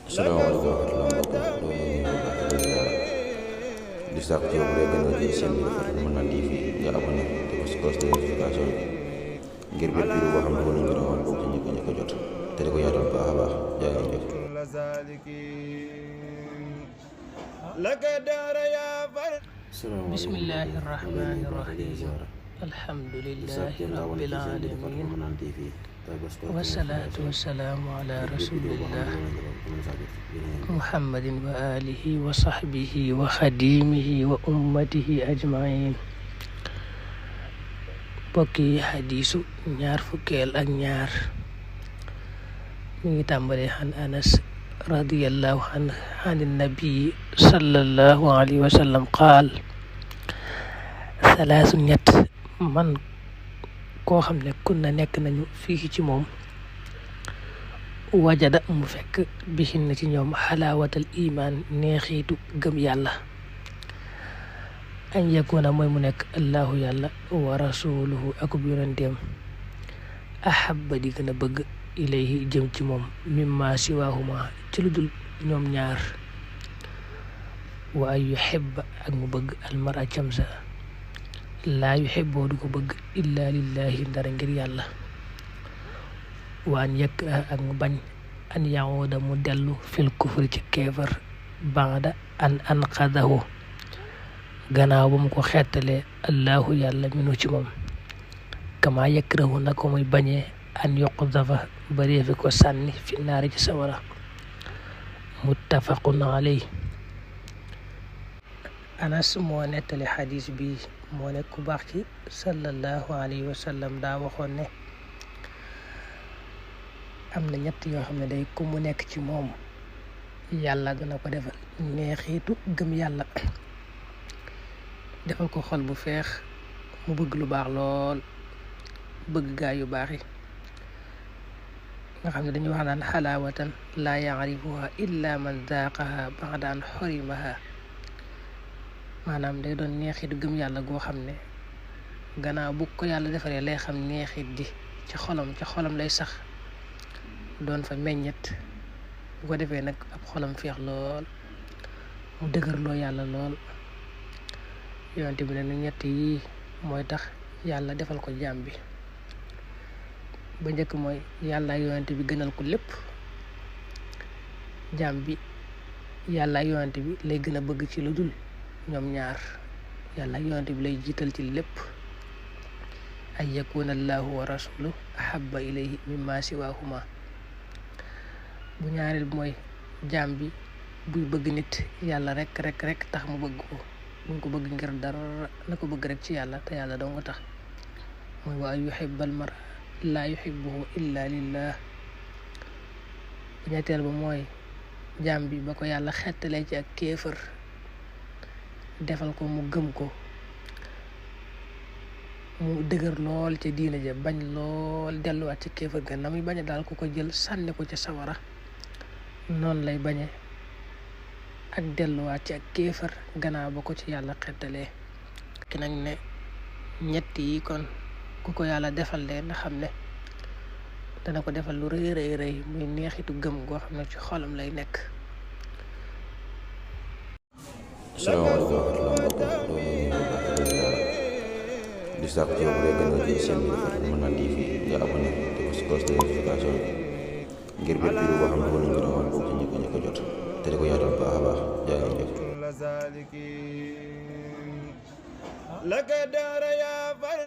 Assalamualaikum warahmatullahi wabarakatuh. Doo leen nuyu baax di ziara di sàkku ci yow bu dee gën nga ci seen bi dafa Mën TV nga abonné te ko si cloche de notification ngir bépp vidéo boo xam ne wala ñu rawal bokk ci njëkk a jot te di ko yaatal baax a baax jaa ngeen jëf. bismillahi rahmani rahim alhamdulillahi rabbil alamin wasalaatu wasalaamu ala rasulillah muhammadin wa alihi wa sahbihi wa xadimihi wa ummatihi ajmain. bokki hadisu ñaar fukkeel ak ñaar mi ngi tàmbale an anas radiyallahu anhu an nabi sallallahu alayhi wa sallam qaal salaasu ñett man koo xam ne kun na nekk nañu fii ci moom wajada mu fekk bihin na ci ñoom xalaawatal iman neexiitu gëm yàlla an yakuna mooy mu nekk allahu yàlla wa rasuluhu akub yonenteem ahabba di gën a bëgg ilayhi jëm ci moom mimma siwaahuma ci lu dul ñoom ñaar wa ay yuhibba ak mu bëgg almara camsa laa yuhibboo du ko bëgg illa lillahi ndara ngir yàlla waan yakraha ak mu bañ an yahuuda mu dellu fil kufri ci keefar baada an anqadahu gannaaw ba mu ko xettalee allahu yàlla minu ci moom kama yakrahu na ko muy bañee an yuqdafa bareefi ko sànni fi naari ci sawara muttafaqun alay. anas moo nettali xadis bi moo nekk ku baax ci sallallahu alayhi wa sallam daa waxoon ne am na ñett yoo xam ne day ku mu nekk ci moom yàlla dana ko defal neexiitu gëm yàlla defal ko xol bu feex mu bëgg lu baax lool bëgg gaa yu baax yi nga xam ne dañuy wax naan xalaawatan laa yaarifuha illa man daaqaha ba'da an xorimaha maanaam day doon neexit gëm yàlla goo xam ne gannaaw bu ko yàlla defaree lay xam neexit di ci xolam lay sax doon fa meññet bu ko defee nag ab xolam feex lool mu dëgërloo yàlla lool. yonent bi ne nu ñett yi mooy tax yàlla defal ko jaam bi. ba njëkk mooy yàlla yonent bi gënal ko lépp jaam bi yàlla yonent bi lay gën a bëgg ci lu dul ñoom ñaar yàlla yonent bi lay jiital ci lépp ay yakuna allahu wa rasuluhu ahabba ilayhi mimma siwahuma. bu ñaareel mooy jaam bi buy bëgg nit yàlla rek tax mu bëgg ko buñ ko bëgg ngir dara na ko bëgg rek ci yàlla te yàlla dong tax mooy wa yuhibbal mar'a laa yuhibbuhu illa lillah. bu ñetteel ba mooy jaam bi ba ko yàlla xettalee ci ak kéefër defal ko mu gëm ko mu dëgër lool ca diina ja bañ lool delluwaat ci kéefër ga na muy bañe daal ku ko jël sànni ko ca sawara noonu lay bañe ak delluwaat ci ak kéefër gannaaw ba ko ci yàlla xettalee. ki nag ne ñett yi kon ku ko yàlla defal leen nga xam ne dana ko defal lu rëy muy neexitu gëm goo xam ne ci xolam lay nekk. Assalamualaikum warahmatullahi wabarakatuh. Doo leen nuyu baax di ziara di sàkku ci yow bu dee gën nga ci seen bi dafa Mën TV nga abonné te ko si cloche de notification ngir bépp vidéo boo xam ne wala ñu rawal bokk ci njëkk a jot te di ko yaatal baax a baax jaa ngeen jëf.